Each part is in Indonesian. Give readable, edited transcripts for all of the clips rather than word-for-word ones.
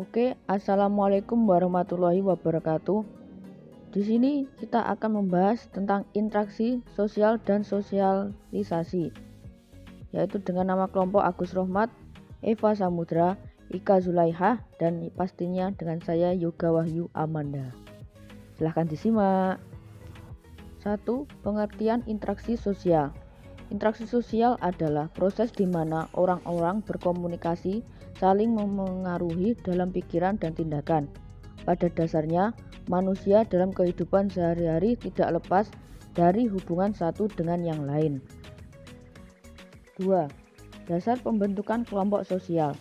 Oke, assalamualaikum warahmatullahi wabarakatuh. Di sini kita akan membahas tentang interaksi sosial dan sosialisasi, yaitu dengan nama kelompok Agus Rohmat, Eva Samudra, Ika Zulaihah, dan pastinya dengan saya Yoga Wahyu Amanda. Silahkan disimak. 1. Pengertian interaksi sosial. Interaksi sosial adalah proses di mana orang-orang berkomunikasi, saling memengaruhi dalam pikiran dan tindakan. Pada dasarnya, manusia dalam kehidupan sehari-hari tidak lepas dari hubungan satu dengan yang lain. 2. Dasar pembentukan kelompok sosial.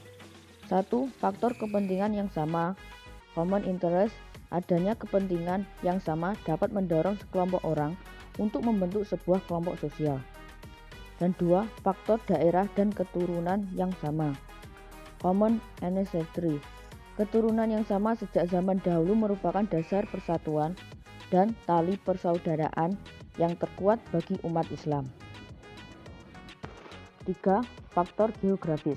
1. Faktor kepentingan yang sama, common interest. Adanya kepentingan yang sama dapat mendorong sekelompok orang untuk membentuk sebuah kelompok sosial. Dan 2. Faktor daerah dan keturunan yang sama, common ancestry. Keturunan yang sama sejak zaman dahulu merupakan dasar persatuan dan tali persaudaraan yang terkuat bagi umat Islam. 3. Faktor geografis.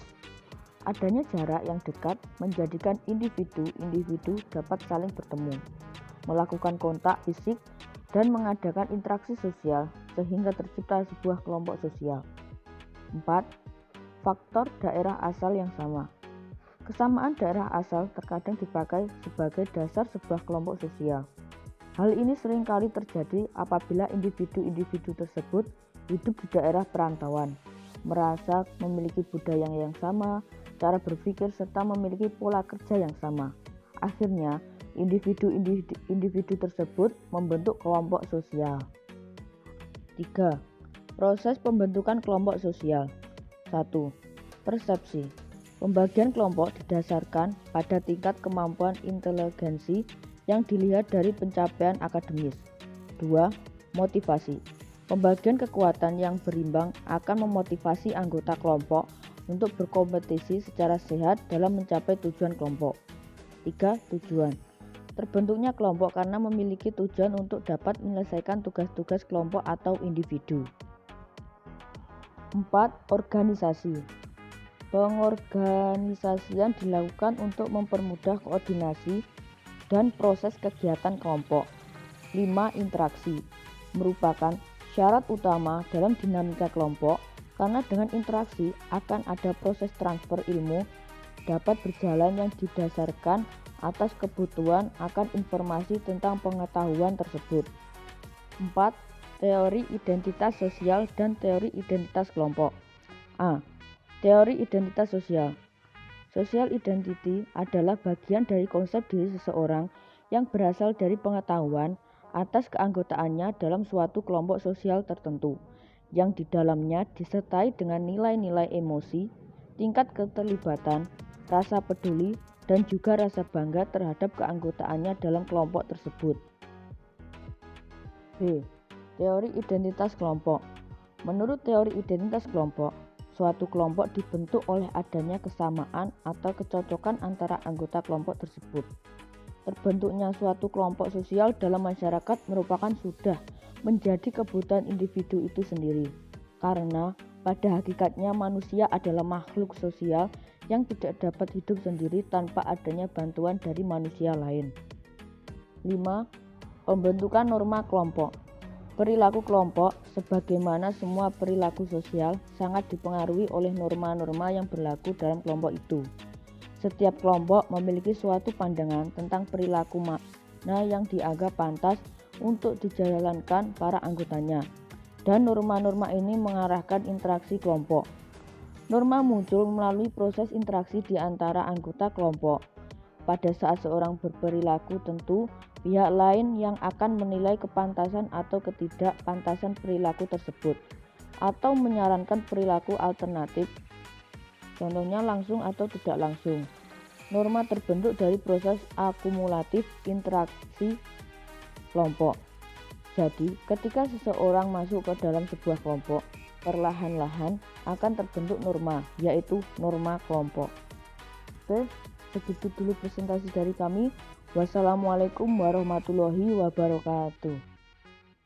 Adanya jarak yang dekat menjadikan individu-individu dapat saling bertemu, melakukan kontak fisik, dan mengadakan interaksi sosial sehingga tercipta sebuah kelompok sosial. 4. Faktor daerah asal yang sama. Kesamaan daerah asal terkadang dipakai sebagai dasar sebuah kelompok sosial. Hal ini seringkali terjadi apabila individu-individu tersebut hidup di daerah perantauan, merasa memiliki budaya yang sama, cara berpikir, serta memiliki pola kerja yang sama. Akhirnya, individu-individu tersebut membentuk kelompok sosial. 3. Proses pembentukan kelompok sosial. 1. Persepsi. Pembagian kelompok didasarkan pada tingkat kemampuan inteligensi yang dilihat dari pencapaian akademis. 2. Motivasi. Pembagian kekuatan yang berimbang akan memotivasi anggota kelompok untuk berkompetisi secara sehat dalam mencapai tujuan kelompok. 3. Tujuan. Terbentuknya kelompok karena memiliki tujuan untuk dapat menyelesaikan tugas-tugas kelompok atau individu. 4. Organisasi. Pengorganisasian dilakukan untuk mempermudah koordinasi dan proses kegiatan kelompok. 5. Interaksi. Merupakan syarat utama dalam dinamika kelompok karena dengan interaksi akan ada proses transfer ilmu dapat berjalan yang didasarkan atas kebutuhan akan informasi tentang pengetahuan tersebut. 4. Teori identitas sosial dan teori identitas kelompok. A. Teori identitas sosial. Social identity adalah bagian dari konsep diri seseorang yang berasal dari pengetahuan atas keanggotaannya dalam suatu kelompok sosial tertentu, yang di dalamnya disertai dengan nilai-nilai emosi, tingkat keterlibatan, rasa peduli, dan juga rasa bangga terhadap keanggotaannya dalam kelompok tersebut. B. Teori identitas kelompok. Menurut teori identitas kelompok, suatu kelompok dibentuk oleh adanya kesamaan atau kecocokan antara anggota kelompok tersebut. Terbentuknya suatu kelompok sosial dalam masyarakat merupakan sudah menjadi kebutuhan individu itu sendiri, karena pada hakikatnya manusia adalah makhluk sosial yang tidak dapat hidup sendiri tanpa adanya bantuan dari manusia lain. 5. Pembentukan norma kelompok. Perilaku kelompok, sebagaimana semua perilaku sosial, sangat dipengaruhi oleh norma-norma yang berlaku dalam kelompok itu. Setiap kelompok memiliki suatu pandangan tentang perilaku mana yang dianggap pantas untuk dijalankan para anggotanya, dan norma-norma ini mengarahkan interaksi kelompok. Norma muncul melalui proses interaksi di antara anggota kelompok. Pada saat seorang berperilaku tentu, pihak lain yang akan menilai kepantasan atau ketidakpantasan perilaku tersebut, atau menyarankan perilaku alternatif, contohnya langsung atau tidak langsung. Norma terbentuk dari proses akumulatif interaksi kelompok. Jadi, ketika seseorang masuk ke dalam sebuah kelompok, perlahan-lahan akan terbentuk norma, yaitu norma kelompok. Oke, segitu dulu presentasi dari kami. Wassalamualaikum warahmatullahi wabarakatuh.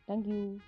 Thank you.